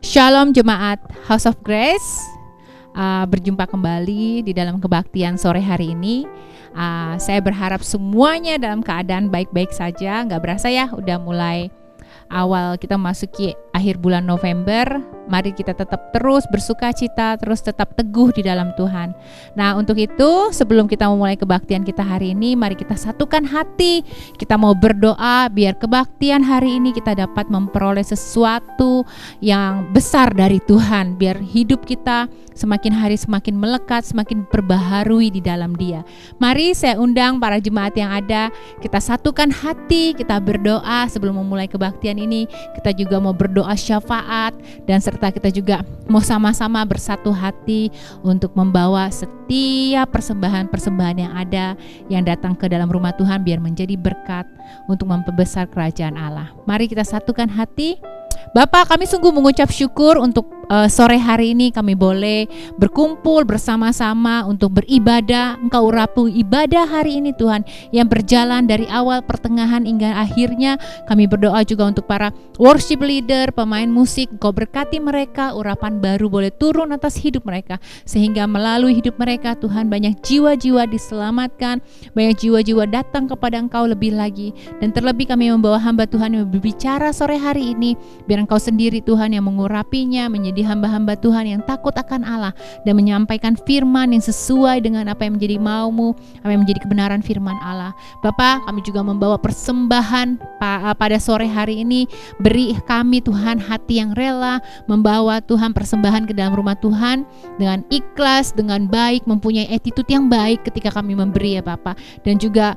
Shalom jemaat House of Grace, berjumpa kembali di dalam kebaktian sore hari ini. Saya berharap semuanya dalam keadaan baik-baik saja. Gak berasa ya udah mulai awal kita memasuki akhir bulan November. Mari kita tetap terus bersuka cita, terus tetap teguh di dalam Tuhan. Nah, untuk itu sebelum kita memulai kebaktian kita hari ini, mari kita satukan hati. Kita mau berdoa biar kebaktian hari ini kita dapat memperoleh sesuatu yang besar dari Tuhan. Biar hidup kita semakin hari semakin melekat, semakin perbaharui di dalam Dia. Mari saya undang para jemaat yang ada, kita satukan hati, kita berdoa sebelum memulai kebaktian ini. Kita juga mau berdoa syafaat, dan serta kita juga mau sama-sama bersatu hati untuk membawa setiap persembahan-persembahan yang ada yang datang ke dalam rumah Tuhan biar menjadi berkat untuk memperbesar kerajaan Allah. Mari kita satukan hati. Bapa, kami sungguh mengucap syukur untuk sore hari ini kami boleh berkumpul bersama-sama untuk beribadah. Engkau urapi ibadah hari ini Tuhan yang berjalan dari awal pertengahan hingga akhirnya. Kami berdoa juga untuk para worship leader, pemain musik. Engkau berkati mereka, urapan baru boleh turun atas hidup mereka sehingga melalui hidup mereka Tuhan banyak jiwa-jiwa diselamatkan, banyak jiwa-jiwa datang kepada Engkau lebih lagi. Dan terlebih kami membawa hamba Tuhan yang berbicara sore hari ini, biar Engkau sendiri Tuhan yang mengurapinya menjadi hamba-hamba Tuhan yang takut akan Allah dan menyampaikan firman yang sesuai dengan apa yang menjadi maumu, apa yang menjadi kebenaran firman Allah. Bapa, kami juga membawa persembahan pada sore hari ini. Beri kami Tuhan hati yang rela membawa Tuhan persembahan ke dalam rumah Tuhan dengan ikhlas, dengan baik, mempunyai attitude yang baik ketika kami memberi ya Bapa. Dan juga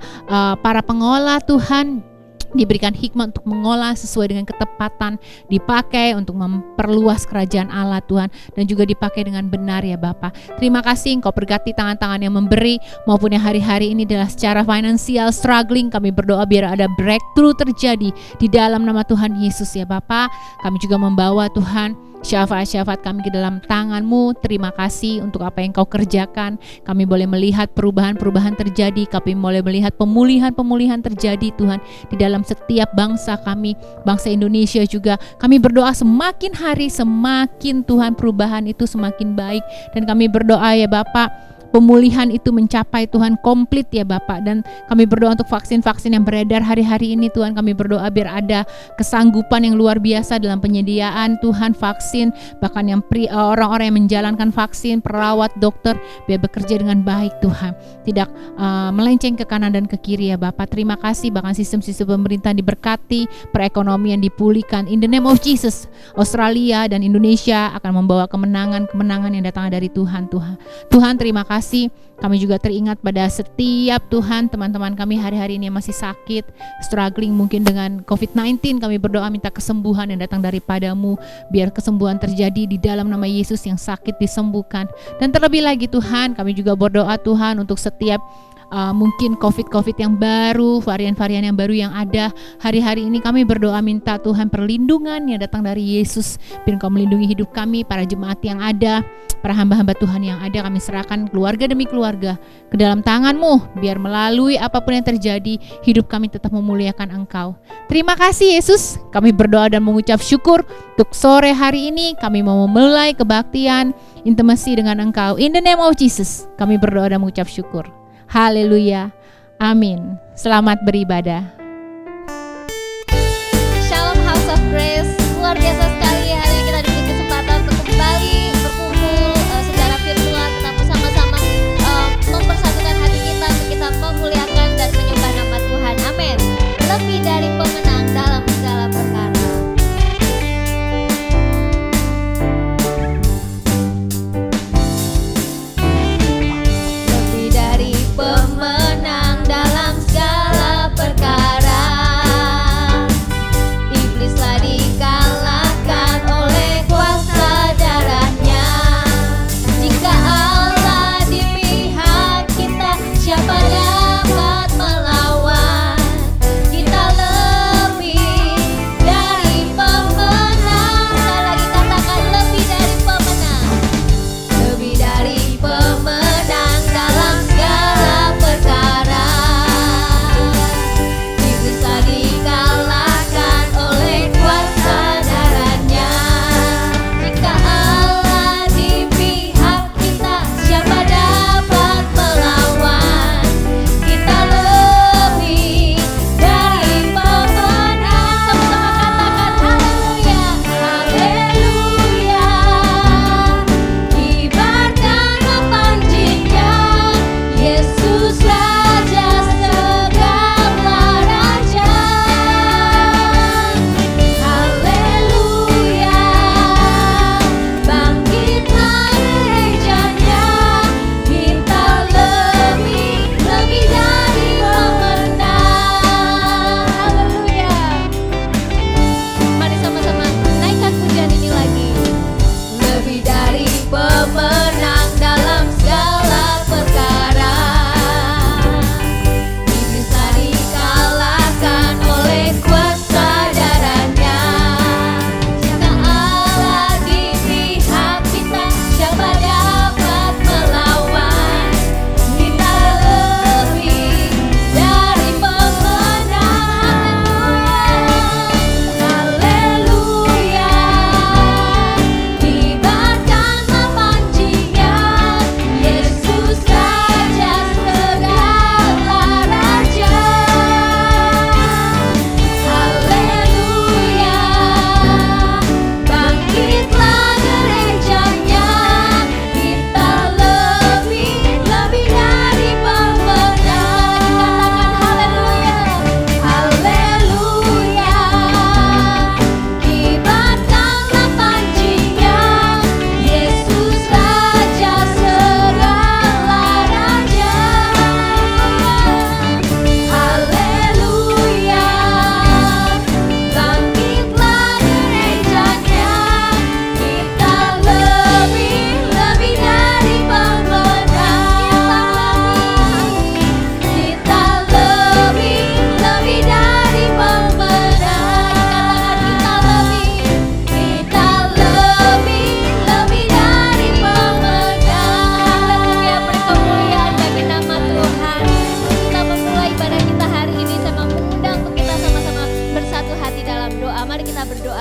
para pengolah Tuhan diberikan hikmat untuk mengolah sesuai dengan ketepatan, dipakai untuk memperluas kerajaan Allah Tuhan, dan juga dipakai dengan benar ya Bapa. Terima kasih Engkau berkati tangan-tangan yang memberi maupun yang hari-hari ini adalah secara finansial struggling. Kami berdoa biar ada breakthrough terjadi di dalam nama Tuhan Yesus ya Bapa. Kami juga membawa Tuhan syafaat-syafaat kami ke dalam tangan-Mu. Terima kasih untuk apa yang Kau kerjakan. Kami boleh melihat perubahan-perubahan terjadi. Kami boleh melihat pemulihan-pemulihan terjadi Tuhan di dalam setiap bangsa kami, bangsa Indonesia juga. Kami berdoa semakin hari semakin Tuhan perubahan itu semakin baik. Dan kami berdoa ya Bapak, pemulihan itu mencapai Tuhan komplit ya Bapak. Dan kami berdoa untuk vaksin-vaksin yang beredar hari-hari ini Tuhan. Kami berdoa biar ada kesanggupan yang luar biasa dalam penyediaan Tuhan vaksin. Bahkan yang orang-orang yang menjalankan vaksin, perawat, dokter, biar bekerja dengan baik Tuhan. Tidak melenceng ke kanan dan ke kiri ya Bapak. Terima kasih. Bahkan sistem-sistem pemerintah diberkati, perekonomian dipulihkan. In the name of Jesus, Australia dan Indonesia akan membawa kemenangan-kemenangan yang datang dari Tuhan. Tuhan terima kasih. Kami juga teringat pada setiap Tuhan teman-teman kami hari-hari ini yang masih sakit, struggling mungkin dengan COVID-19. Kami berdoa minta kesembuhan yang datang daripadamu, biar kesembuhan terjadi di dalam nama Yesus, yang sakit disembuhkan. Dan terlebih lagi Tuhan, kami juga berdoa Tuhan untuk setiap mungkin COVID yang baru, varian-varian yang baru yang ada hari-hari ini. Kami berdoa minta Tuhan perlindungan yang datang dari Yesus, biar Engkau melindungi hidup kami, para jemaat yang ada, para hamba-hamba Tuhan yang ada. Kami serahkan keluarga demi keluarga ke dalam tangan-Mu, biar melalui apapun yang terjadi hidup kami tetap memuliakan Engkau. Terima kasih Yesus. Kami berdoa dan mengucap syukur untuk sore hari ini. Kami mau memulai kebaktian intimasi dengan Engkau. In the name of Jesus kami berdoa dan mengucap syukur. Haleluya, amin. Selamat beribadah. Shalom House of Grace. Luar biasa sekali hari ini kita diberi kesempatan untuk kembali berkumpul secara virtual. Kita bersama-sama mempersatukan hati kita untuk kita memuliakan dan menyembah nama Tuhan. Amin. Lebih dari pemenang dalam segala perkara. Pemenang dalam segala perkara, iblislah dikalahkan oleh kuasa darahnya. Jika Allah di pihak kita, siapa dapat melawan? Kita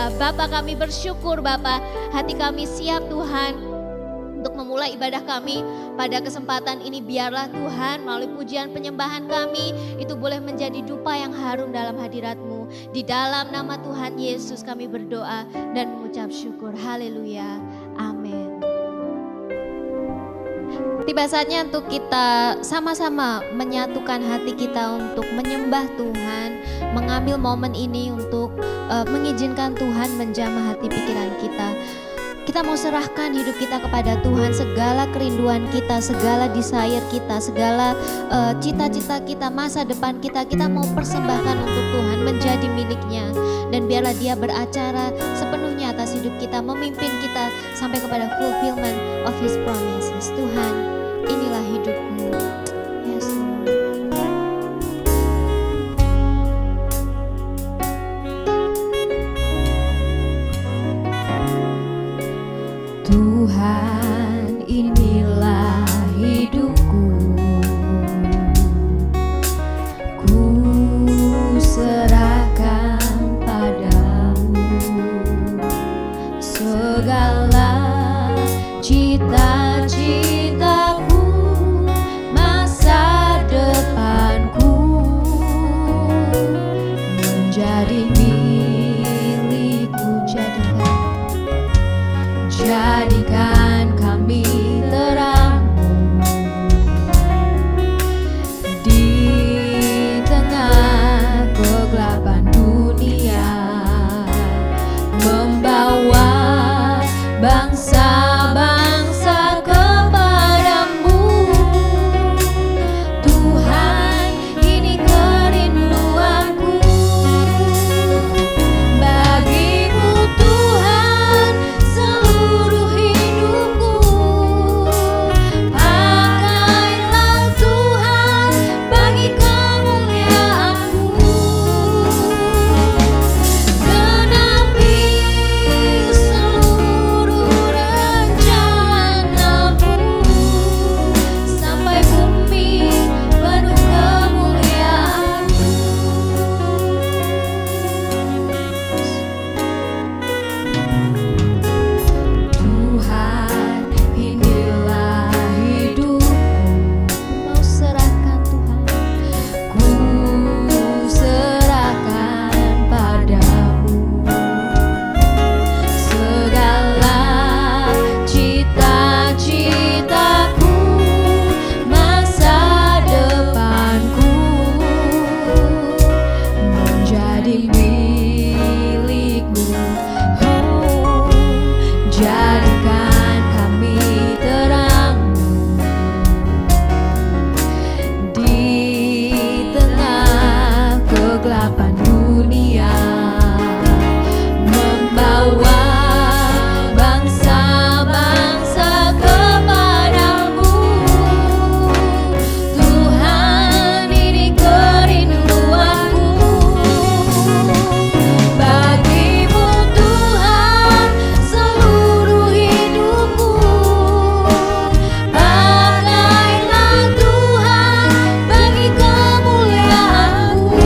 berdoa. Bapa, kami bersyukur Bapa, hati kami siap Tuhan untuk memulai ibadah kami pada kesempatan ini. Biarlah Tuhan melalui pujian penyembahan kami itu boleh menjadi dupa yang harum dalam hadirat-Mu. Di dalam nama Tuhan Yesus kami berdoa dan mengucap syukur. Haleluya. Amin. Tiba saatnya untuk kita sama-sama menyatukan hati kita untuk menyembah Tuhan, mengambil momen ini untuk mengizinkan Tuhan menjamah hati pikiran kita. Kita mau serahkan hidup kita kepada Tuhan, segala kerinduan kita, segala desire kita, segala cita-cita kita, masa depan kita mau persembahkan untuk Tuhan menjadi miliknya. Dan biarlah Dia beracara sepenuhnya atas hidup kita, memimpin kita sampai kepada fulfillment of His promises. Tuhan, inilah hidupku. Yes, Lord. Tuhan, inilah hidupku, ku serahkan padamu segala cita-citaku, masa depanku menjadi milikku. Jadikan kami terang-Mu di tengah kegelapan dunia, membawa bangsa-bangsa kepadamu. Tuhan, ini kerinduanku, bagimu Tuhan seluruh hidupku. Pakailah Tuhan bagi kemuliaan-Mu, genapi seluruh rencana-Mu sampai bumi penuh kemuliaan-Mu. Tuhan, inilah hidupku, Mau serahkan Tuhan. ku serahkan padamu segala cita-citaku, masa depanku menjadi milikmu. Oh, jadikan kami terang-Mu di tengah kegelapan dunia, membawa bangsa-bangsa kepadamu. Tuhan, ini kerinduanku, bagimu Tuhan seluruh hidupku. Pakailah Tuhan bagi kemuliaan-Mu,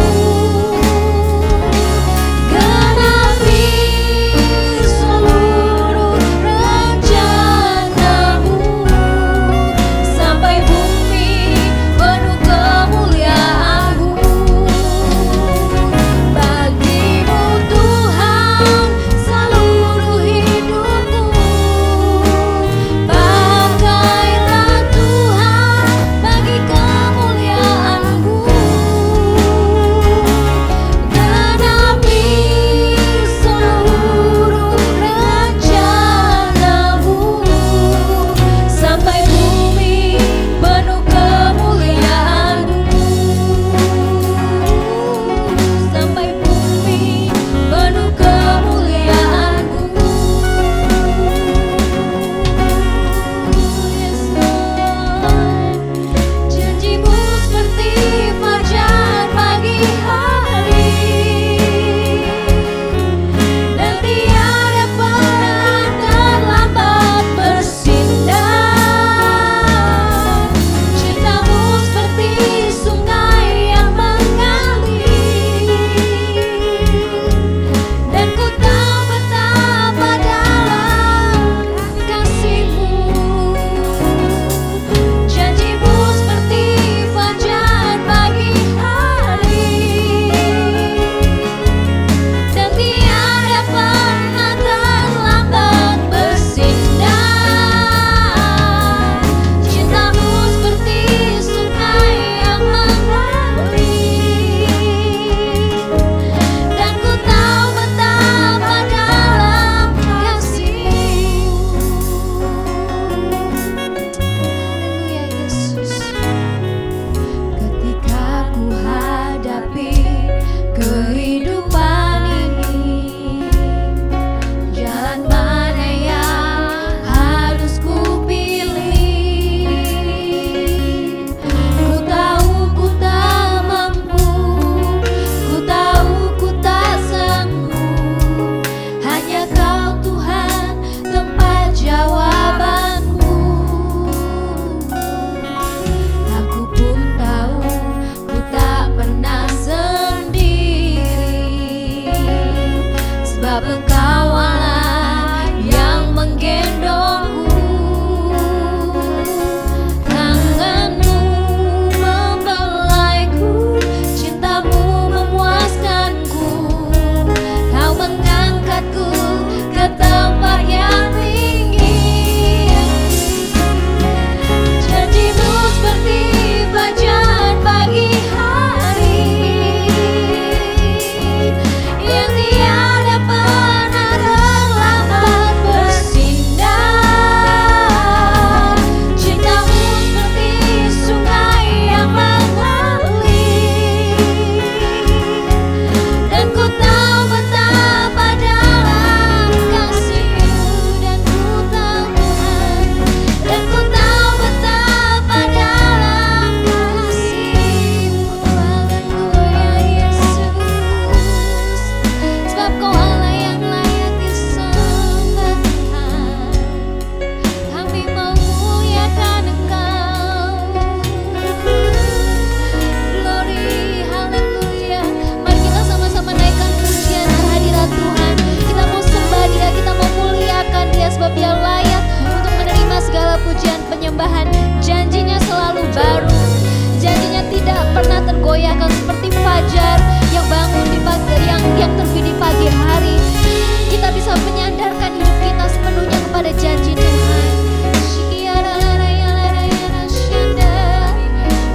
pagi hari ini kita bisa menyandarkan hidup kita sepenuhnya kepada janji Tuhan.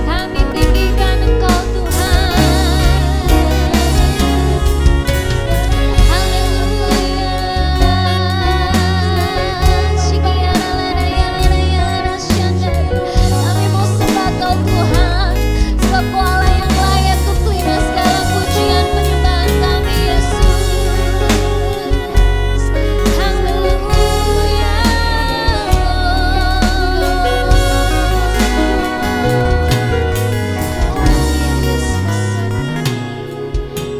Kami tinggikan Engkau Tuhan. Kami mau sembah Kau Tuhan, sebab Kau Allah yang layak untuk terima segala pujian penyembahan kami Yesus. Haleluya.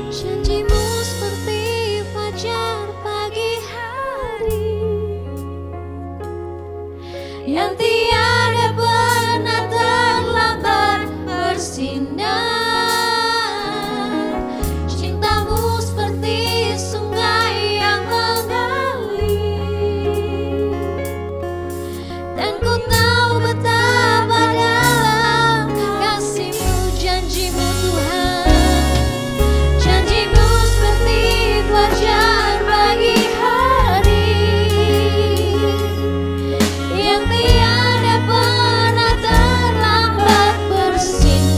Janjimu seperti fajar pagi hari yang tiada pernah terlambat bersinar. Cintamu seperti sungai yang mengalir, dan ku tahu betapa dalam kasih-Mu, janji-Mu Tuhan. Janji-Mu seperti fajar pagi hari yang tiada pernah terlambat bersinar.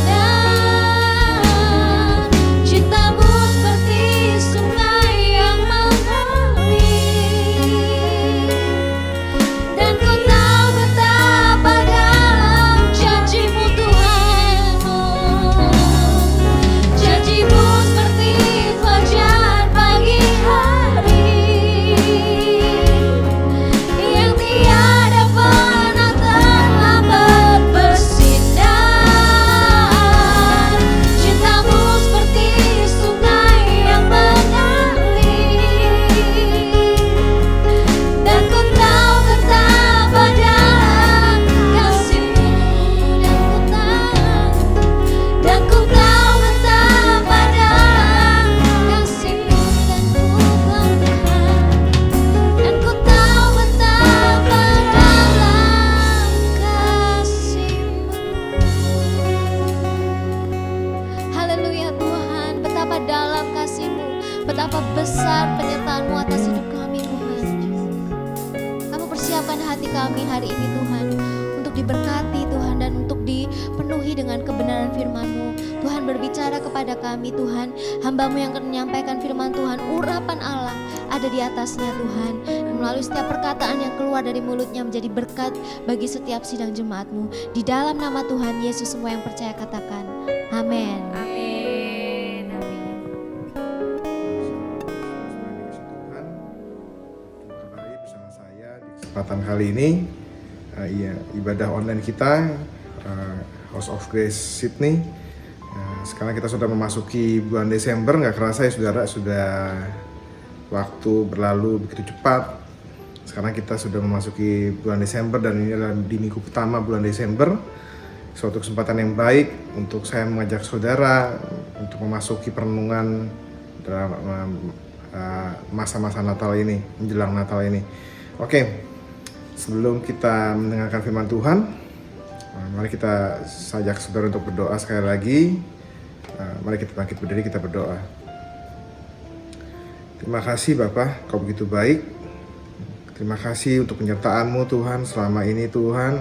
Cintamu seperti sungai yang mengalir, dan ku tahu betapa dalam janji-Mu Tuhan. Janji-Mu seperti fajar pagi hari yang tiada pernah terlambat bersinar. Cintamu seperti sungai yang mengalir, dan ku tahu betapa dalam kasih-Mu, dan ku tahu betapa dalam kasih-Mu, dan ku tahu betapa dalam kasih-Mu. Haleluya Tuhan, betapa dalam kasih-Mu, betapa besar penyertaan-Mu atas hidup kami Tuhan. Kamu persiapkan hati kami hari ini Tuhan, untuk diberkati Tuhan, dan untuk dipenuhi dengan kebenaran firman-Mu. Tuhan, berbicara kepada kami Tuhan, hamba-Mu yang akan menyampaikan firman Tuhan, urapan Allah ada di atasnya Tuhan. Dan melalui setiap perkataan yang keluar dari mulutnya menjadi berkat bagi setiap sidang jemaat-Mu. Di dalam nama Tuhan Yesus, semua yang percaya katakan amin. Amin. Amin. Tuhan, kembali bersama saya di kesempatan kali ini, ibadah online kita, House of Grace Sydney. Sekarang kita sudah memasuki bulan Desember, nggak kerasa ya saudara, sudah waktu berlalu begitu cepat. Sekarang kita sudah memasuki bulan Desember, dan ini adalah di minggu pertama bulan Desember. Suatu kesempatan yang baik untuk saya mengajak saudara untuk memasuki perenungan dalam masa-masa Natal ini, menjelang Natal ini. Oke, sebelum kita mendengarkan firman Tuhan, mari kita ajak saudara untuk berdoa sekali lagi. Mari kita bangkit berdiri, kita berdoa. Terima kasih Bapa, Kau begitu baik. Terima kasih untuk penyertaan-Mu Tuhan selama ini Tuhan.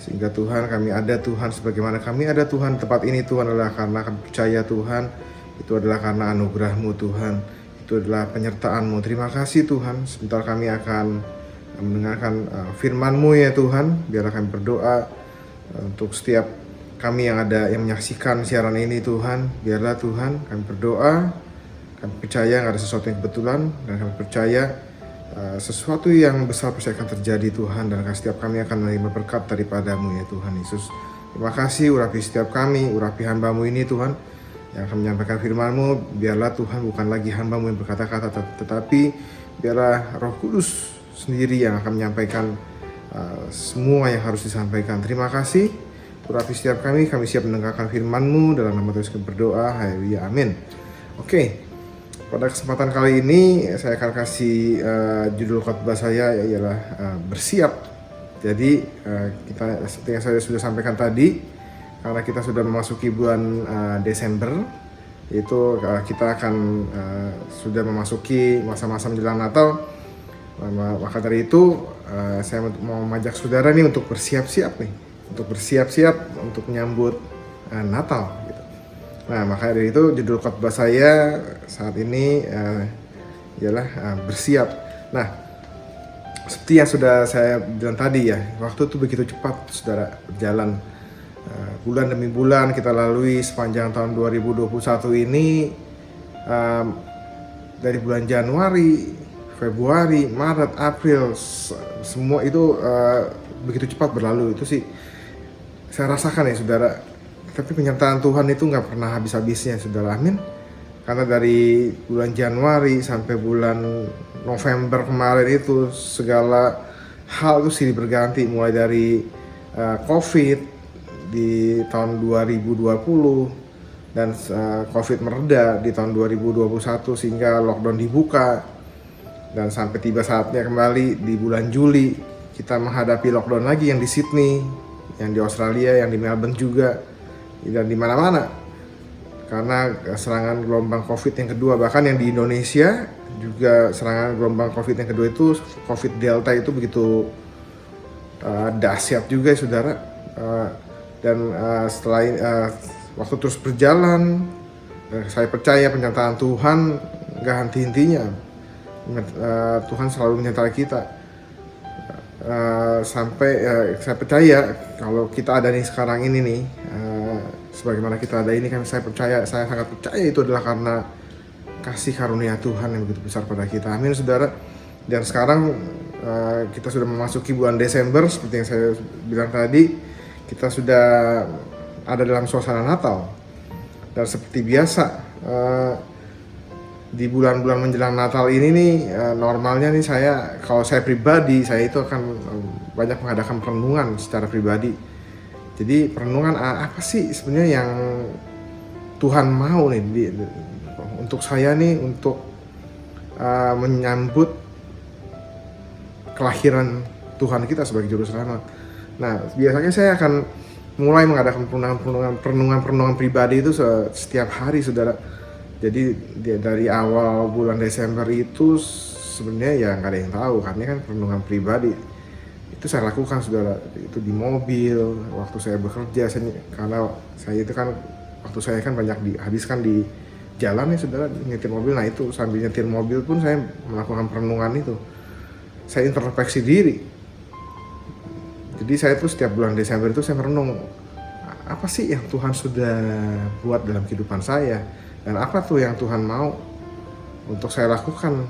Sehingga Tuhan, kami ada Tuhan, sebagaimana kami ada Tuhan tempat ini Tuhan adalah karena kami percaya Tuhan. Itu adalah karena anugerah-Mu Tuhan. Itu adalah penyertaan-Mu. Terima kasih Tuhan. Sebentar kami akan mendengarkan firman-Mu ya Tuhan. Biarlah kami berdoa untuk setiap kami yang ada yang menyaksikan siaran ini Tuhan. Biarlah Tuhan kami berdoa. Kami percaya nggak ada sesuatu yang kebetulan, dan kami percaya sesuatu yang besar pasti akan terjadi Tuhan, dan setiap kami akan menerima berkat daripada-Mu ya Tuhan Yesus. Terima kasih, urapi setiap kami, urapi hamba-Mu ini Tuhan yang akan menyampaikan firman-Mu. Biarlah Tuhan bukan lagi hamba-Mu yang berkata-kata, tetapi biarlah Roh Kudus sendiri yang akan menyampaikan semua yang harus disampaikan. Terima kasih, urapi setiap kami siap mendengarkan firman-Mu. Dalam nama Tuhan kami berdoa, haleluya, amin. Oke. Pada kesempatan kali ini saya akan kasih judul khotbah saya ialah bersiap. Jadi kita seperti yang saya sudah sampaikan tadi, karena kita sudah memasuki bulan Desember, yaitu kita akan sudah memasuki masa-masa menjelang Natal. Maka dari itu saya mau mengajak saudara nih untuk bersiap-siap untuk menyambut Natal gitu. Nah, maka dari itu judul khotbah saya saat ini ialah bersiap. Nah, seperti yang sudah saya bilang tadi ya, waktu itu begitu cepat saudara berjalan. Bulan demi bulan kita lalui sepanjang tahun 2021 ini, dari bulan Januari, Februari, Maret, April, semua itu begitu cepat berlalu. Itu sih saya rasakan ya saudara. Tapi penyertaan Tuhan itu nggak pernah habis-habisnya saudara, amin. Karena dari bulan Januari sampai bulan November kemarin itu segala hal itu silih berganti, mulai dari COVID di tahun 2020 dan COVID mereda di tahun 2021 sehingga lockdown dibuka, dan sampai tiba saatnya kembali di bulan Juli kita menghadapi lockdown lagi, yang di Sydney, yang di Australia, yang di Melbourne juga, dan di mana-mana karena serangan gelombang COVID yang kedua. Bahkan yang di Indonesia juga serangan gelombang COVID yang kedua itu, COVID Delta itu begitu dahsyat juga ya saudara. Dan setelah waktu terus berjalan, saya percaya penyertaan Tuhan gak henti-hentinya. Tuhan selalu menyertai kita sampai saya percaya kalau kita ada nih sekarang ini nih, sebagaimana kita ada ini kan, saya sangat percaya itu adalah karena kasih karunia Tuhan yang begitu besar pada kita, amin saudara. Dan sekarang kita sudah memasuki bulan Desember, seperti yang saya bilang tadi, kita sudah ada dalam suasana Natal. Dan seperti biasa di bulan-bulan menjelang Natal ini nih, normalnya nih kalau saya pribadi, saya itu akan banyak mengadakan perenungan secara pribadi. Jadi perenungan apa sih sebenarnya yang Tuhan mau nih untuk saya nih, untuk menyambut kelahiran Tuhan kita sebagai juru selamat. Nah, biasanya saya akan mulai mengadakan perenungan pribadi itu setiap hari saudara. Jadi dari awal bulan Desember itu sebenarnya ya nggak ada yang tahu, karena kan perenungan pribadi itu saya lakukan saudara, itu di mobil waktu saya bekerja, karena saya itu kan waktu saya kan banyak dihabiskan di jalan ya saudara, nyetir mobil. Nah itu sambil nyetir mobil pun saya melakukan perenungan itu, saya introspeksi diri. Jadi saya tuh setiap bulan Desember itu saya merenung, apa sih yang Tuhan sudah buat dalam kehidupan saya, dan apa tuh yang Tuhan mau untuk saya lakukan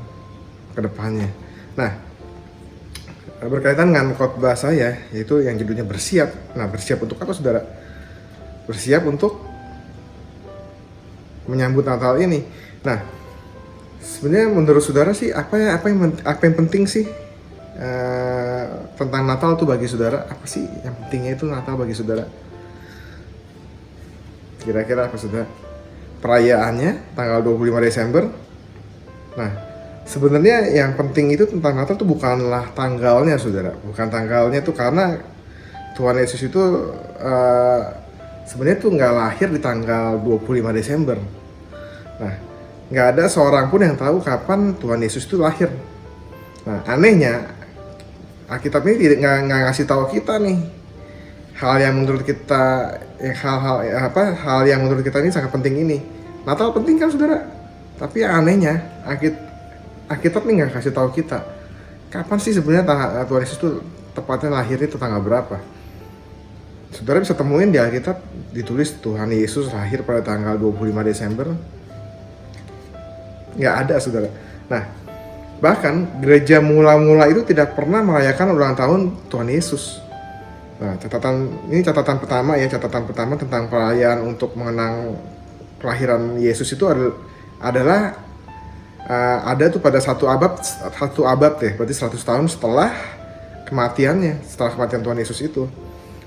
ke depannya. Nah, berkaitan dengan khotbah saya, yaitu yang judulnya bersiap. Nah, bersiap untuk apa saudara? Bersiap untuk menyambut Natal ini. Nah, sebenarnya menurut saudara sih apa yang penting sih tentang Natal tuh bagi saudara? Apa sih yang pentingnya itu Natal bagi saudara? Kira-kira apa saudara? Perayaannya tanggal 25 Desember. Nah, sebenarnya yang penting itu tentang Natal tuh bukanlah tanggalnya saudara, bukan tanggalnya tuh, karena Tuhan Yesus itu sebenarnya tuh nggak lahir di tanggal 25 Desember. Nah, nggak ada seorang pun yang tahu kapan Tuhan Yesus itu lahir. Nah, anehnya Alkitab ini nggak ngasih tahu kita nih hal yang menurut kita, hal yang menurut kita ini sangat penting ini. Natal penting kan saudara, tapi anehnya Alkitab ini nggak kasih tahu kita kapan sih sebenarnya Tuhan Yesus itu tepatnya lahirnya itu tanggal berapa. Saudara bisa temuin di Alkitab ditulis Tuhan Yesus lahir pada tanggal 25 Desember. Nggak ada saudara. Nah, bahkan gereja mula-mula itu tidak pernah merayakan ulang tahun Tuhan Yesus. Nah, catatan pertama tentang perayaan untuk mengenang kelahiran Yesus itu adalah ada tuh pada satu abad ya, berarti 100 tahun setelah kematian Tuhan Yesus itu.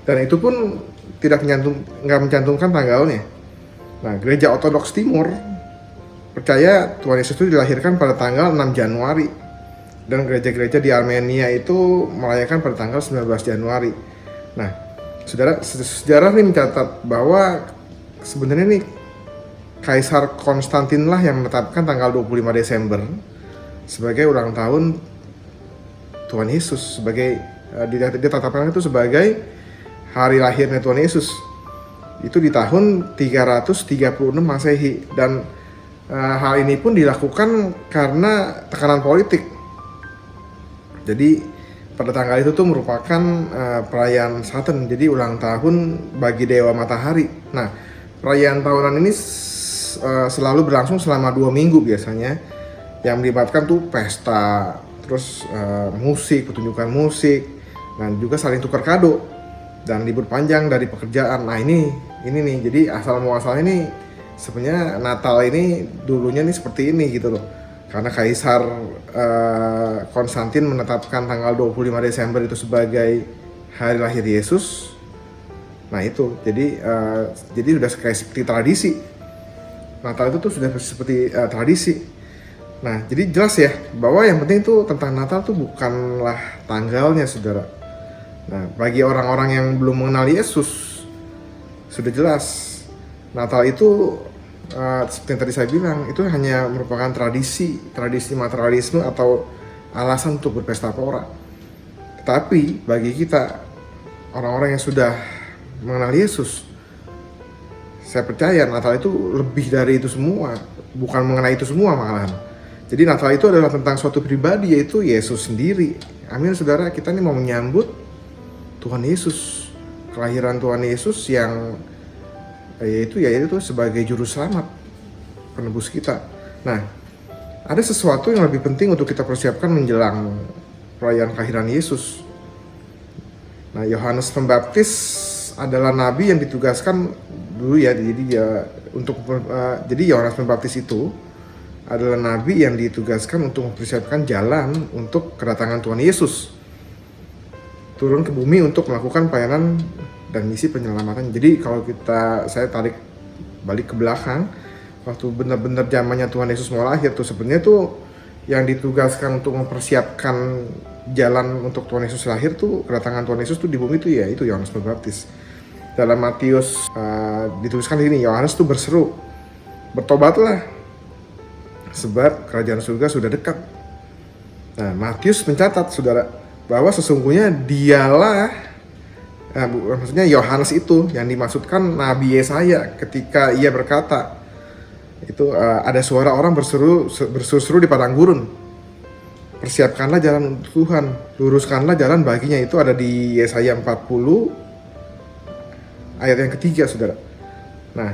Dan itu pun nggak mencantumkan tanggalnya. Nah, gereja Ortodoks Timur percaya Tuhan Yesus itu dilahirkan pada tanggal 6 Januari. Dan gereja-gereja di Armenia itu merayakan pada tanggal 19 Januari. Nah, saudara, sejarah ini mencatat bahwa sebenarnya nih Kaisar Konstantin lah yang menetapkan tanggal 25 Desember sebagai ulang tahun Tuhan Yesus, sebagai dia tetapkan itu sebagai hari lahirnya Tuhan Yesus. Itu di tahun 336 Masehi, dan hal ini pun dilakukan karena tekanan politik. Jadi pada tanggal itu tuh merupakan perayaan Saturn, jadi ulang tahun bagi dewa matahari. Nah, perayaan tahunan ini selalu berlangsung selama 2 minggu biasanya, yang melibatkan tuh pesta, terus musik, pertunjukan musik, dan juga saling tukar kado, dan libur panjang dari pekerjaan. Nah ini nih, jadi asal muasalnya nih sebenarnya Natal ini dulunya nih seperti ini gitu loh. Karena Kaisar Konstantin menetapkan tanggal 25 Desember itu sebagai hari lahir Yesus. Nah itu, jadi sudah kayak seperti tradisi. Natal itu tuh sudah seperti tradisi. Nah, jadi jelas ya bahwa yang penting itu tentang Natal tuh bukanlah tanggalnya, saudara. Nah, bagi orang-orang yang belum mengenal Yesus, sudah jelas Natal itu seperti yang tadi saya bilang, itu hanya merupakan tradisi materialisme atau alasan untuk berpesta pora. Tetapi bagi kita, orang-orang yang sudah mengenal Yesus, saya percaya Natal itu lebih dari itu semua, bukan mengenai itu semua malahan. Jadi Natal itu adalah tentang suatu pribadi, yaitu Yesus sendiri. Amin, saudara. Kita ini mau menyambut Tuhan Yesus, kelahiran Tuhan Yesus yang yaitu sebagai juru selamat, penebus kita. Nah, ada sesuatu yang lebih penting untuk kita persiapkan menjelang perayaan kelahiran Yesus. Nah, Yohanes Pembaptis adalah nabi yang ditugaskan dulu ya, jadi Yohanes Pembaptis itu adalah nabi yang ditugaskan untuk mempersiapkan jalan untuk kedatangan Tuhan Yesus turun ke bumi untuk melakukan pelayanan dan misi penyelamatan. Jadi kalau saya tarik balik ke belakang, waktu benar-benar zamannya Tuhan Yesus mau lahir tuh, sebenarnya tuh yang ditugaskan untuk mempersiapkan jalan untuk Tuhan Yesus lahir tuh, kedatangan Tuhan Yesus tuh di bumi tuh ya itu Yohanes Pembaptis. Dalam Matius dituliskan ini, Yohanes tuh berseru, bertobatlah sebab kerajaan surga sudah dekat. Nah, Matius mencatat, saudara, bahwa sesungguhnya dialah maksudnya Yohanes itu yang dimaksudkan Nabi Yesaya ketika ia berkata itu ada suara orang berseru-seru di padang gurun, persiapkanlah jalan untuk Tuhan, luruskanlah jalan baginya. Itu ada di Yesaya 40 ayat yang ketiga, saudara. Nah,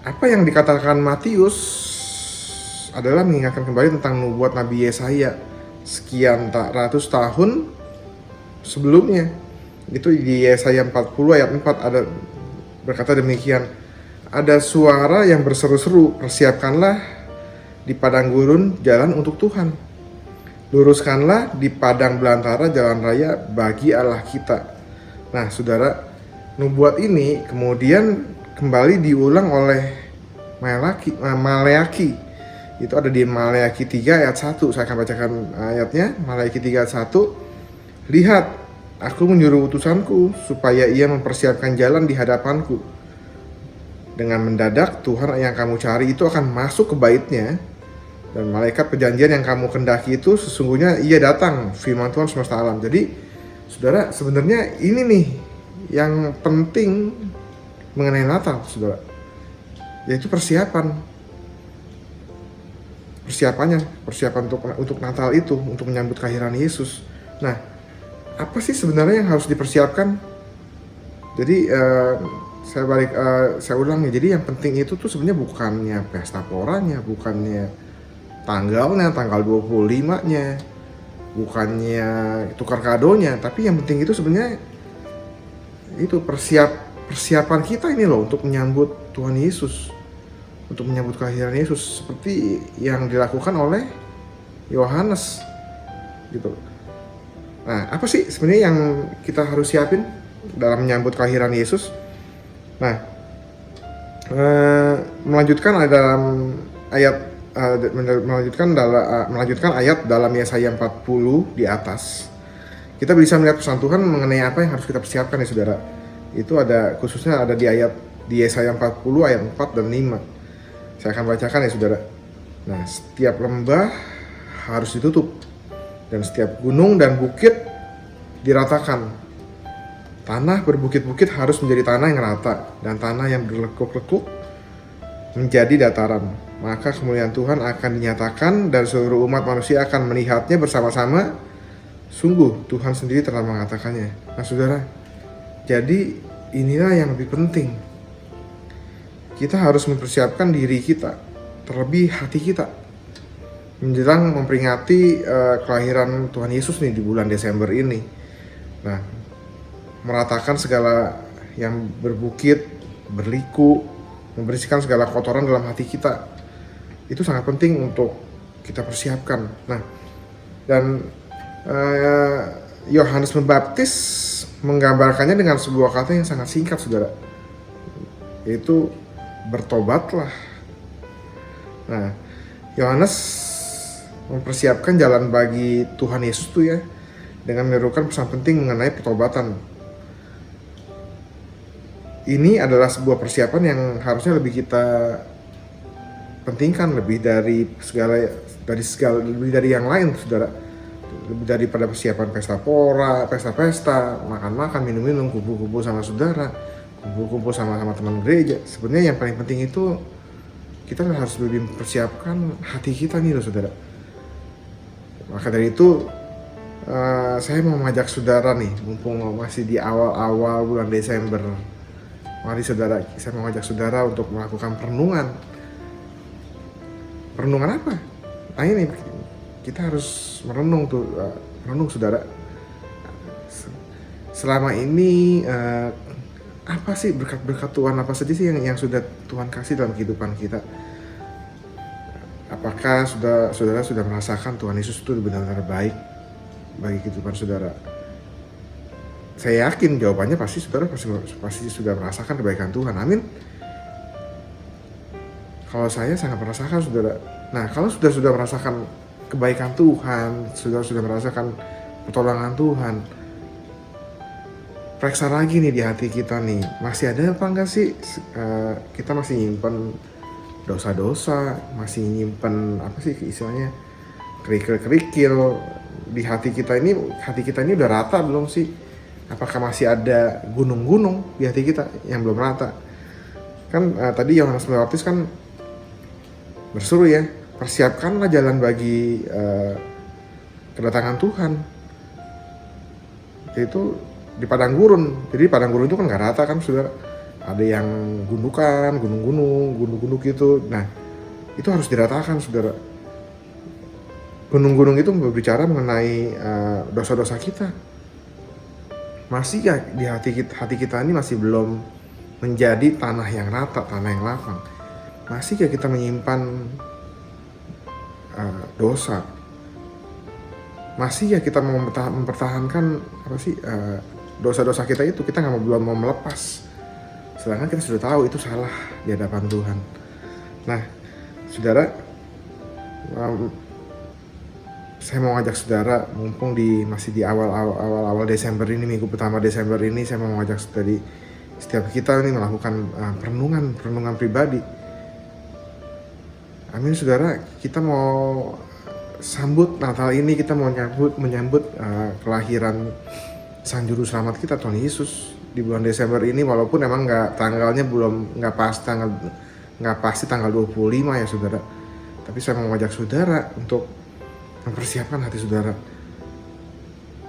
apa yang dikatakan Matius adalah mengingatkan kembali tentang nubuat Nabi Yesaya sekian ratus tahun sebelumnya. Itu di Yesaya 40 ayat 4 ada berkata demikian, ada suara yang berseru-seru, persiapkanlah di padang gurun jalan untuk Tuhan, luruskanlah di padang belantara jalan raya bagi Allah kita. Nah, saudara, nubuat ini kemudian kembali diulang oleh Maleaki. Itu ada di Maleaki 3 ayat 1. Saya akan bacakan ayatnya. Maleaki 3 ayat 1. Lihat, aku menyuruh utusanku supaya ia mempersiapkan jalan di hadapanku. Dengan mendadak Tuhan yang kamu cari itu akan masuk ke baitnya, dan malaikat perjanjian yang kamu kendaki itu sesungguhnya ia datang, firman Tuhan semesta alam. Jadi saudara, sebenarnya ini nih yang penting mengenai Natal, saudara, yaitu persiapan untuk Natal itu, untuk menyambut kelahiran Yesus. Nah, apa sih sebenarnya yang harus dipersiapkan? Jadi saya ulangi. Jadi yang penting itu tuh sebenarnya bukannya pesta poranya, bukannya tanggalnya, tanggal 25-nya, bukannya tukar kadonya, tapi yang penting itu sebenarnya itu persiapan kita ini loh untuk menyambut Tuhan Yesus, untuk menyambut kelahiran Yesus seperti yang dilakukan oleh Yohanes gitu. Nah, apa sih sebenarnya yang kita harus siapin dalam menyambut kelahiran Yesus? Nah, melanjutkan ayat dalam Yesaya 40 di atas, kita bisa melihat pesan Tuhan mengenai apa yang harus kita persiapkan ya, saudara. Itu ada khususnya ada di Yesaya 40 ayat 4 dan 5. Saya akan bacakan ya saudara. Nah, setiap lembah harus ditutup dan setiap gunung dan bukit diratakan. Tanah berbukit-bukit harus menjadi tanah yang rata dan tanah yang berlekuk-lekuk menjadi dataran. Maka kemuliaan Tuhan akan dinyatakan dan seluruh umat manusia akan melihatnya bersama-sama. Sungguh Tuhan sendiri telah mengatakannya. Nah saudara, jadi inilah yang lebih penting. Kita harus mempersiapkan diri kita, terlebih hati kita, menjelang memperingati kelahiran Tuhan Yesus nih di bulan Desember ini. Nah, meratakan segala yang berbukit, berliku, membersihkan segala kotoran dalam hati kita. Itu sangat penting untuk kita persiapkan. Nah, dan Yohanes Pembaptis menggambarkannya dengan sebuah kata yang sangat singkat, saudara, yaitu bertobatlah. Nah, Yohanes mempersiapkan jalan bagi Tuhan Yesus tuh ya, dengan menyerukan pesan penting mengenai pertobatan. Ini adalah sebuah persiapan yang harusnya lebih kita pentingkan lebih dari yang lain, saudara. Lebih daripada persiapan pesta pora, pesta-pesta, makan-makan, minum-minum, kumpul-kumpul sama saudara, kumpul-kumpul sama teman gereja. Sebenarnya yang paling penting itu kita harus lebih mempersiapkan hati kita nih loh, saudara. Maka dari itu saya mau mengajak saudara nih, mumpung masih di awal-awal bulan Desember. Mari saudara, saya mau mengajak saudara untuk melakukan perenungan. Perenungan apa? Nah ini kita harus merenung tuh, merenung saudara. Selama ini apa sih berkat-berkat Tuhan apa saja sih yang sudah Tuhan kasih dalam kehidupan kita? Apakah saudara sudah merasakan Tuhan Yesus itu benar-benar baik bagi kehidupan saudara? Saya yakin jawabannya pasti saudara pasti sudah merasakan kebaikan Tuhan. Amin. Kalau saya sangat merasakan, saudara. Nah, kalau sudah merasakan kebaikan Tuhan, sudah merasakan pertolongan Tuhan, periksa lagi nih di hati kita nih, masih ada apa enggak sih kita masih nyimpen dosa-dosa, masih nyimpen apa sih istilahnya kerikil-kerikil di hati kita ini. Hati kita ini udah rata belum sih? Apakah masih ada gunung-gunung di hati kita yang belum rata? Kan tadi Yohanes Pembaptis kan berseru ya, persiapkanlah jalan bagi kedatangan Tuhan. Itu di padang gurun. Jadi padang gurun itu kan nggak rata kan, saudara. Ada yang gundukan, gunung-gunung gitu. Nah, itu harus diratakan, saudara. Gunung-gunung itu berbicara mengenai dosa-dosa kita. Masih ya di hati kita ini masih belum menjadi tanah yang rata, tanah yang lapang. Masih ya kita menyimpan dosa. Masih ya kita mau mempertahankan apa sih dosa-dosa kita itu, kita belum mau melepas. Sedangkan kita sudah tahu itu salah di hadapan Tuhan. Nah, saudara, saya mau ngajak saudara, mumpung masih di awal Desember ini, minggu pertama Desember ini, saya mau ngajak setiap kita ini melakukan perenungan pribadi. Amin, saudara. Kita mau sambut Natal ini, kita mau menyambut kelahiran Sang Juru Selamat kita, Tuhan Yesus, di bulan Desember ini. Walaupun emang tanggalnya nggak pasti tanggal 25 ya, saudara. Tapi saya mau ngajak saudara untuk mempersiapkan hati saudara.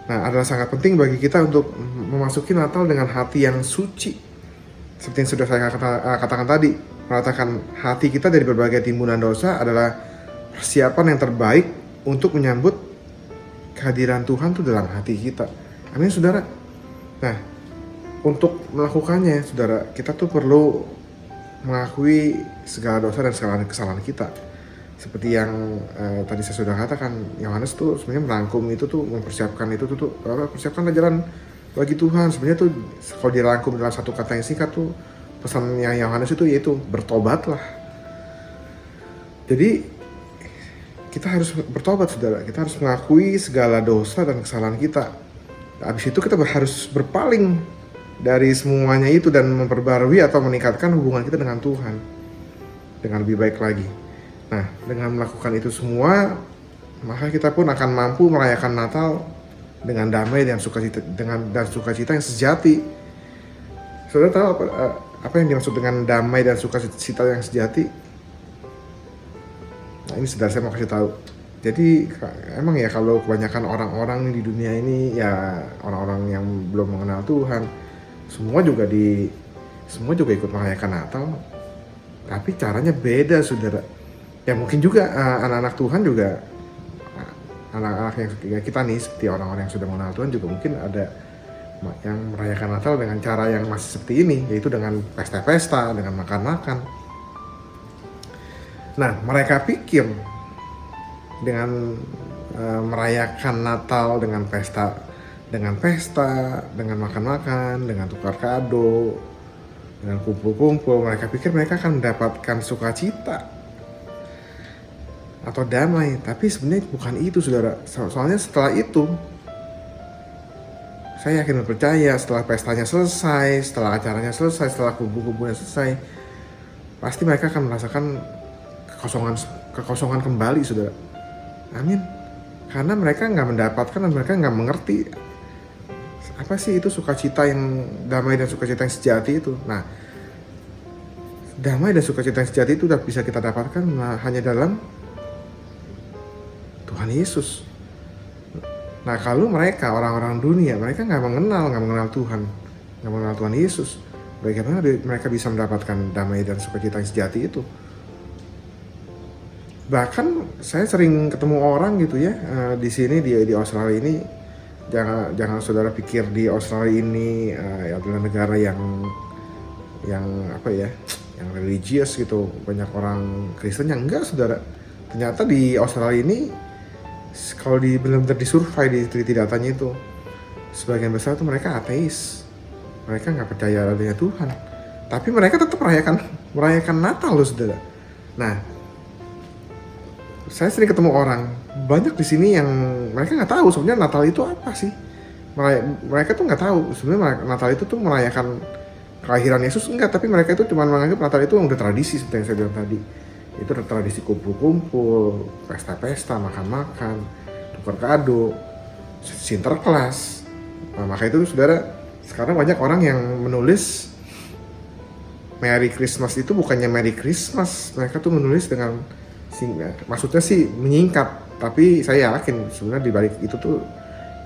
Nah, adalah sangat penting bagi kita untuk memasuki Natal dengan hati yang suci. Seperti yang sudah saya katakan tadi, mengatakan hati kita dari berbagai timbunan dosa adalah persiapan yang terbaik untuk menyambut kehadiran Tuhan tuh dalam hati kita. Amin, saudara. Nah, untuk melakukannya, saudara, kita tuh perlu mengakui segala dosa dan segala kesalahan kita. Seperti yang tadi saya sudah katakan, Yohanes tuh sebenarnya merangkum itu tuh, mempersiapkan itu tuh persiapkan jalan bagi Tuhan. Sebenarnya tuh kalau dirangkum dalam satu kata yang singkat tuh, pesannya Yohanes itu yaitu bertobatlah. Jadi kita harus bertobat, saudara. Kita harus mengakui segala dosa dan kesalahan kita. Habis itu kita harus berpaling dari semuanya itu dan memperbarui atau meningkatkan hubungan kita dengan Tuhan. dengan lebih baik lagi. Nah, dengan melakukan itu semua, maka kita pun akan mampu merayakan Natal dengan damai dan sukacita yang sejati. Saudara tahu apa yang dimaksud dengan damai dan sukacita yang sejati? Nah, ini saudara saya mau kasih tahu. Jadi emang ya kalau kebanyakan orang-orang di dunia ini ya orang-orang yang belum mengenal Tuhan, semua juga ikut merayakan Natal. Tapi caranya beda, saudara. Ya mungkin juga anak-anak Tuhan juga, anak-anak yang kita nih seperti orang-orang yang sudah mengenal Tuhan juga mungkin ada yang merayakan Natal dengan cara yang masih seperti ini, yaitu dengan pesta-pesta, dengan makan-makan. Nah, mereka pikir dengan merayakan Natal dengan pesta, dengan makan-makan, dengan tukar kado, dengan kumpul-kumpul, mereka pikir mereka akan mendapatkan sukacita atau damai. Tapi sebenarnya bukan itu, saudara. Soalnya setelah itu, saya yakin dan percaya setelah pestanya selesai, setelah acaranya selesai, setelah kumpul-kumpulnya selesai, pasti mereka akan merasakan kekosongan kembali, saudara. Amin. Karena mereka nggak mendapatkan dan mereka nggak mengerti apa sih itu sukacita yang damai dan sukacita yang sejati itu. Nah, damai dan sukacita yang sejati itu bisa kita dapatkan hanya dalam Tuhan Yesus. Nah, kalau mereka orang-orang dunia, mereka nggak mengenal Tuhan, nggak mengenal Tuhan Yesus, bagaimana mereka bisa mendapatkan damai dan sukacita yang sejati itu? Bahkan saya sering ketemu orang gitu ya, di sini di Australia ini. Jangan saudara pikir di Australia ini adalah negara yang apa ya, yang religius gitu, banyak orang Kristen. Yang enggak, saudara. Ternyata di Australia ini kalau benar-benar disurvei, diteliti datanya itu, sebagian besar tuh mereka ateis, mereka nggak percaya adanya Tuhan, tapi mereka tetap merayakan Natal loh, saudara. Nah, saya sering ketemu orang banyak di sini yang mereka nggak tahu sebenarnya Natal itu apa sih. Mereka tuh nggak tahu sebenarnya Natal itu tuh merayakan kelahiran Yesus, enggak, tapi mereka itu cuma menganggap Natal itu udah tradisi seperti yang saya bilang tadi. Itu tradisi kumpul-kumpul, pesta-pesta, makan-makan, tukar kado, sinterklas. Nah, maka itu saudara, sekarang banyak orang yang menulis Merry Christmas itu bukannya Merry Christmas, mereka tuh menulis dengan maksudnya sih menyingkat, tapi saya yakin sebenarnya di balik itu tuh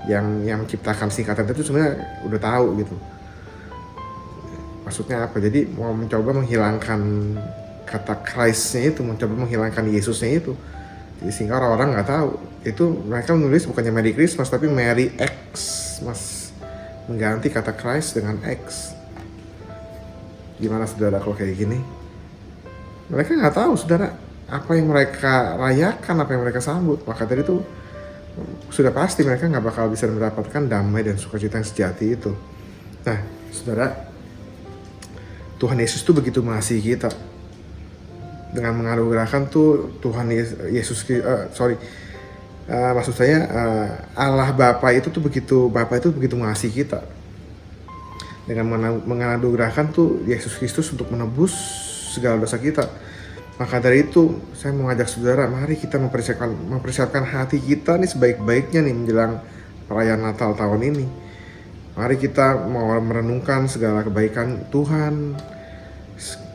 yang menciptakan singkatan itu sebenarnya udah tahu gitu maksudnya apa. Jadi mau mencoba menghilangkan kata Christ-nya itu, mencoba menghilangkan Yesusnya itu, jadi sehingga orang-orang nggak tahu itu. Mereka menulis bukannya Merry Christmas tapi Merry Xmas, mengganti kata Christ dengan X. Gimana saudara kalau kayak gini? Mereka nggak tahu, saudara, apa yang mereka rayakan, apa yang mereka sambut. Maka dari itu sudah pasti mereka nggak bakal bisa mendapatkan damai dan sukacita yang sejati itu. Nah, saudara, Tuhan Yesus tuh begitu mengasihi kita dengan menganugerahkan tuh Tuhan Yesus, maksud saya Allah Bapa itu begitu mengasihi kita dengan menganugerahkan tuh Yesus Kristus untuk menebus segala dosa kita. Maka dari itu saya mau ngajak saudara, mari kita mempersiapkan hati kita nih sebaik-baiknya nih menjelang perayaan Natal tahun ini. Mari kita mau merenungkan segala kebaikan Tuhan,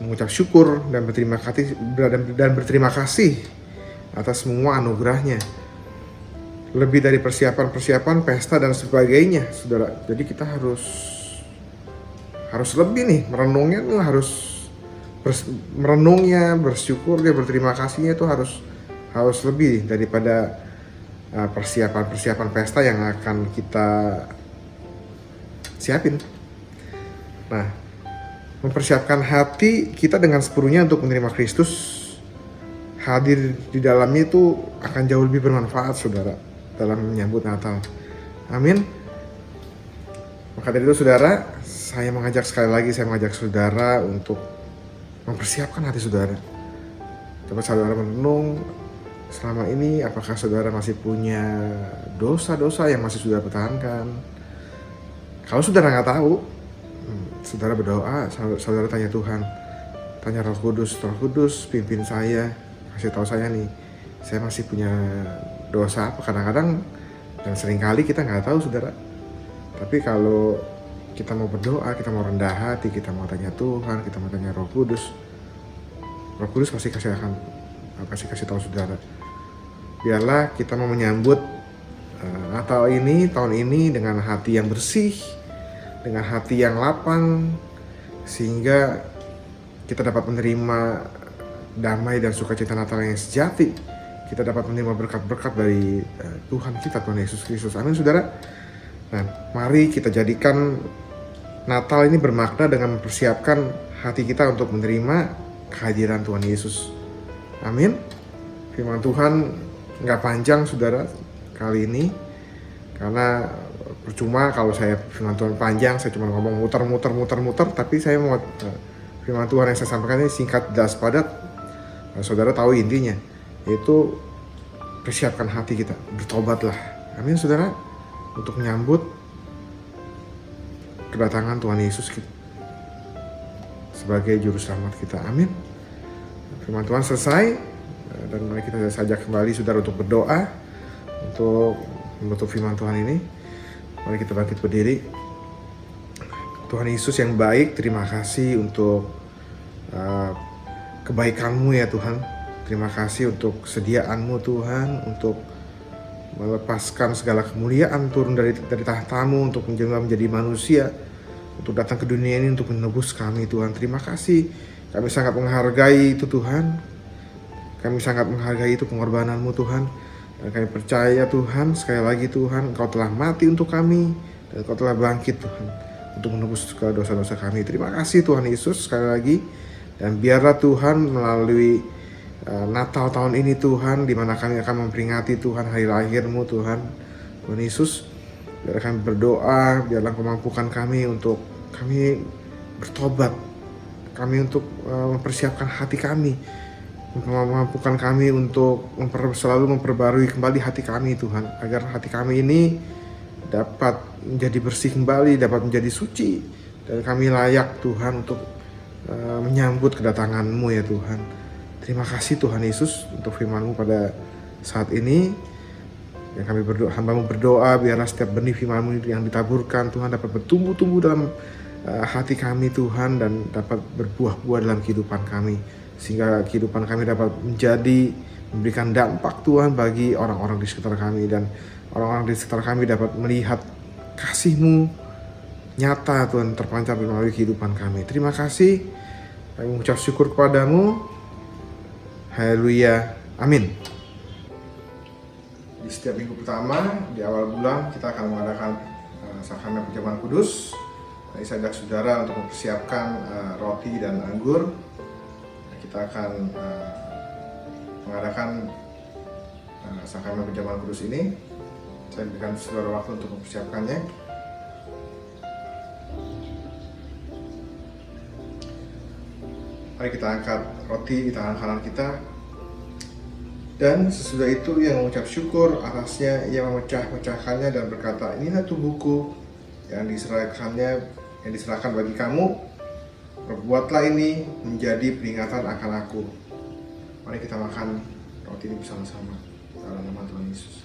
mengucap syukur dan berterima kasih atas semua anugerahnya. Lebih dari persiapan pesta dan sebagainya, saudara. Jadi kita harus lebih nih merenungnya, bersyukur, berterima kasihnya itu harus lebih daripada persiapan pesta yang akan kita siapin. Nah, mempersiapkan hati kita dengan sepenuhnya untuk menerima Kristus hadir di dalamnya itu akan jauh lebih bermanfaat, saudara, dalam menyambut Natal. Amin. Maka dari itu, saudara, saya mengajak saudara untuk mempersiapkan hati saudara. Coba saudara menenung selama ini, apakah saudara masih punya dosa-dosa yang masih saudara pertahankan? Kalau saudara nggak tahu, saudara berdoa, saudara tanya Tuhan, tanya Roh Kudus, Roh Kudus pimpin saya, kasih tahu saya nih, saya masih punya dosa apa kadang-kadang, dan seringkali kita nggak tahu saudara. Tapi kalau kita mau berdoa, kita mau rendah hati, kita mau tanya Tuhan, kita mau tanya Roh Kudus pasti kasih tahu saudara. Biarlah kita mau menyambut Natal ini, tahun ini dengan hati yang bersih, dengan hati yang lapang, sehingga kita dapat menerima damai dan sukacita Natal yang sejati. Kita dapat menerima berkat-berkat dari Tuhan kita, Tuhan Yesus Kristus. Amin saudara. Nah, mari kita jadikan Natal ini bermakna dengan mempersiapkan hati kita untuk menerima kehadiran Tuhan Yesus. Amin. Firman Tuhan nggak panjang saudara kali ini, karena percuma kalau saya firman Tuhan panjang, saya cuma ngomong muter, tapi saya mau firman Tuhan yang saya sampaikan ini singkat, jelas, padat. Saudara tahu intinya, yaitu persiapkan hati kita, bertobatlah. Amin saudara, untuk menyambut kedatangan Tuhan Yesus sebagai juru selamat kita. Amin. Firman Tuhan selesai, dan mari kita sajak kembali saudara untuk berdoa, untuk menutup firman Tuhan ini. Mari kita bangkit berdiri. Tuhan Yesus yang baik, terima kasih untuk kebaikan-Mu ya Tuhan. Terima kasih untuk kesediaan-Mu Tuhan, untuk melepaskan segala kemuliaan turun dari tahta-Mu untuk menjelma menjadi manusia, untuk datang ke dunia ini untuk menebus kami Tuhan. Terima kasih, kami sangat menghargai itu Tuhan. Kami sangat menghargai itu pengorbanan-Mu Tuhan. Dan kami percaya Tuhan, sekali lagi Tuhan, Engkau telah mati untuk kami, dan Engkau telah bangkit Tuhan, untuk menebus segala dosa-dosa kami. Terima kasih Tuhan Yesus sekali lagi. Dan biarlah Tuhan melalui Natal tahun ini Tuhan, di mana kami akan memperingati Tuhan hari lahir-Mu Tuhan, Tuhan Yesus, biarlah kami berdoa, biarlah Engkau mampukan kami untuk kami bertobat, kami untuk mempersiapkan hati kami, mampukan kami untuk selalu memperbarui kembali hati kami Tuhan, agar hati kami ini dapat menjadi bersih kembali, dapat menjadi suci, dan kami layak Tuhan untuk menyambut kedatangan-Mu ya Tuhan. Terima kasih Tuhan Yesus untuk firman-Mu pada saat ini. Yang kami berdoa, hamba-Mu berdoa, biarlah setiap benih firman-Mu yang ditaburkan Tuhan dapat bertumbuh-tumbuh dalam hati kami Tuhan, dan dapat berbuah-buah dalam kehidupan kami, sehingga kehidupan kami dapat memberikan dampak Tuhan bagi orang-orang di sekitar kami, dan orang-orang di sekitar kami dapat melihat kasih-Mu nyata Tuhan terpancar melalui kehidupan kami. Terima kasih, kami mengucap syukur kepadamu. Haleluya, amin. Di setiap minggu pertama di awal bulan kita akan mengadakan sakramen perjamuan kudus. Saya ajak saudara untuk mempersiapkan roti dan anggur. Kita akan mengadakan sakramen perjamuan kudus ini. Saya berikan saudara waktu untuk mempersiapkannya. Mari kita angkat roti di tangan kanan kita, dan sesudah itu yang mengucap syukur atasnya, ia memecah-mecahkannya dan berkata, inilah tubuhku yang diserahkan bagi kamu, perbuatlah ini menjadi peringatan akan aku. Mari kita makan roti ini bersama-sama dalam nama Tuhan Yesus.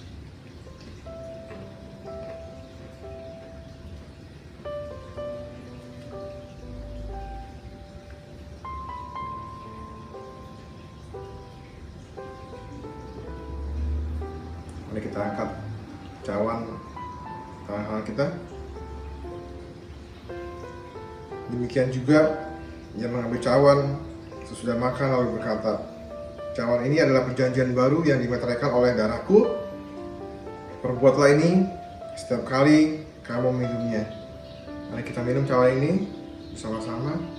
Mari kita angkat cawan tangan kita. Demikian juga yang mengambil cawan sesudah makan lalu berkata, cawan ini adalah perjanjian baru yang dimeteraikan oleh darahku. Perbuatlah ini setiap kali kamu minumnya. Mari kita minum cawan ini bersama-sama.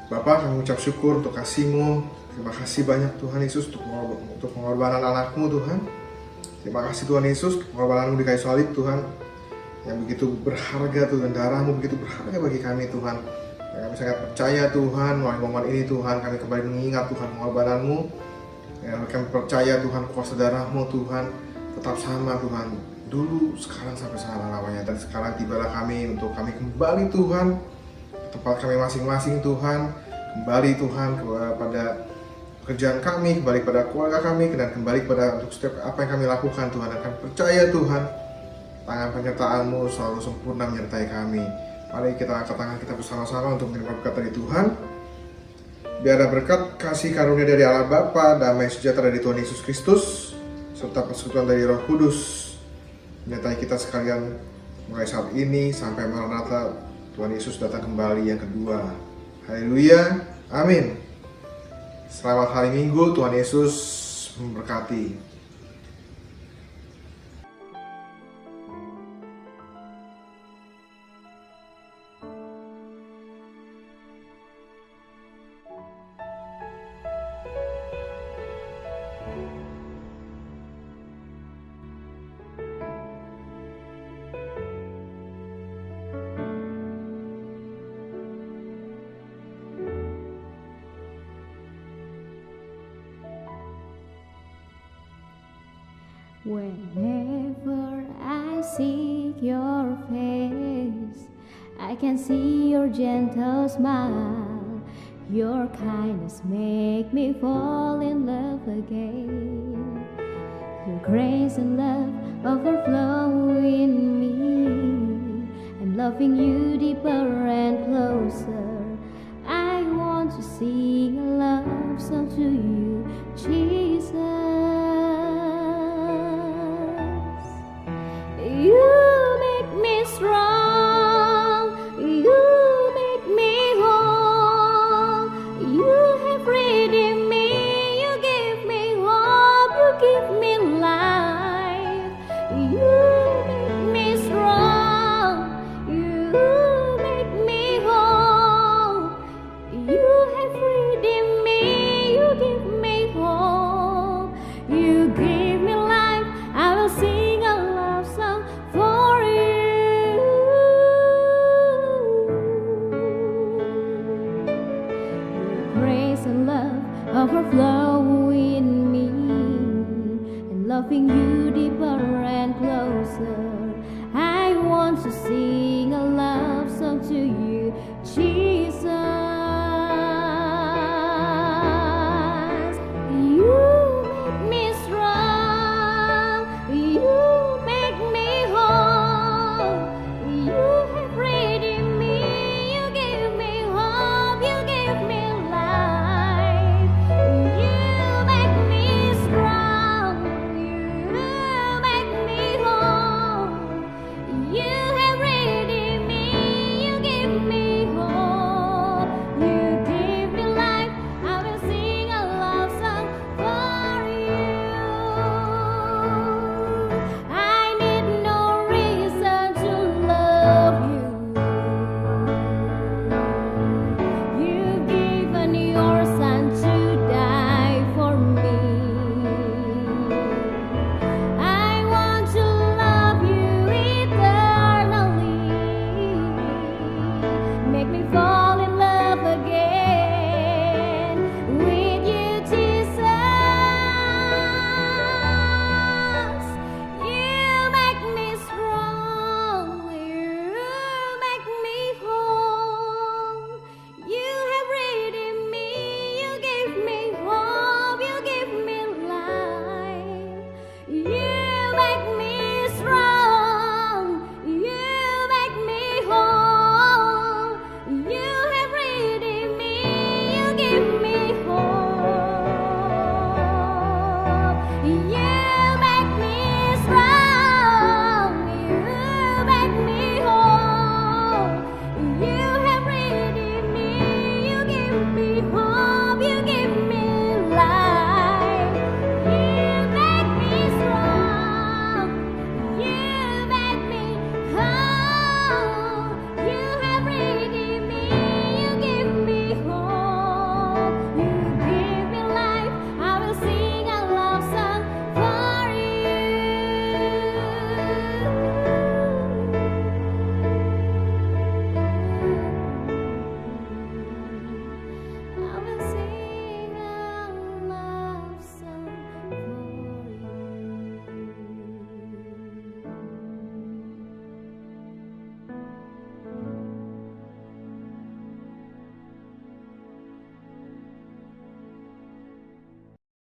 Bapa, kami mengucap syukur untuk kasih-Mu. Terima kasih banyak Tuhan Yesus untuk pengorbanan anak-Mu Tuhan. Terima kasih Tuhan Yesus untuk pengorbanan-Mu di kayu salib Tuhan, yang begitu berharga Tuhan, darah-Mu begitu berharga bagi kami Tuhan. Dan kami sangat percaya Tuhan, melalui momen ini Tuhan, kami kembali mengingat Tuhan pengorbanan-Mu. Dan kami percaya Tuhan, kuasa darah-Mu Tuhan tetap sama Tuhan, dulu, sekarang, sampai selama-lamanya. Dan sekarang tibalah kami untuk kami kembali Tuhan ke tempat kami masing-masing Tuhan, kembali Tuhan kepada pekerjaan kami, kembali pada keluarga kami, dan kembali pada untuk setiap apa yang kami lakukan Tuhan. Dan kami percaya Tuhan, tangan penyertaan-Mu selalu sempurna menyertai kami. Mari kita angkat tangan kita bersama-sama untuk menerima berkat dari Tuhan. Biar ada berkat kasih karunia dari Allah Bapa, damai sejahtera dari Tuhan Yesus Kristus, serta persekutuan dari Roh Kudus menyertai kita sekalian mulai saat ini sampai Maranatha Tuhan Yesus datang kembali yang kedua. Haleluya, amin. Selamat hari Minggu, Tuhan Yesus memberkati. Whenever I seek your face, I can see your gentle smile. Your kindness make me fall in love again. Your grace and love overflow in me. I'm loving you deeper and closer. I want to sing a love song to you, Jesus. You make me strong, you make me whole. You have redeemed me, you give me hope, you give me life. You make me strong, you make me whole. You have redeemed me, you give me hope. You give me life, I will sing a love song for you. Your grace and love overflow in me, and loving you deeper and closer. I want to see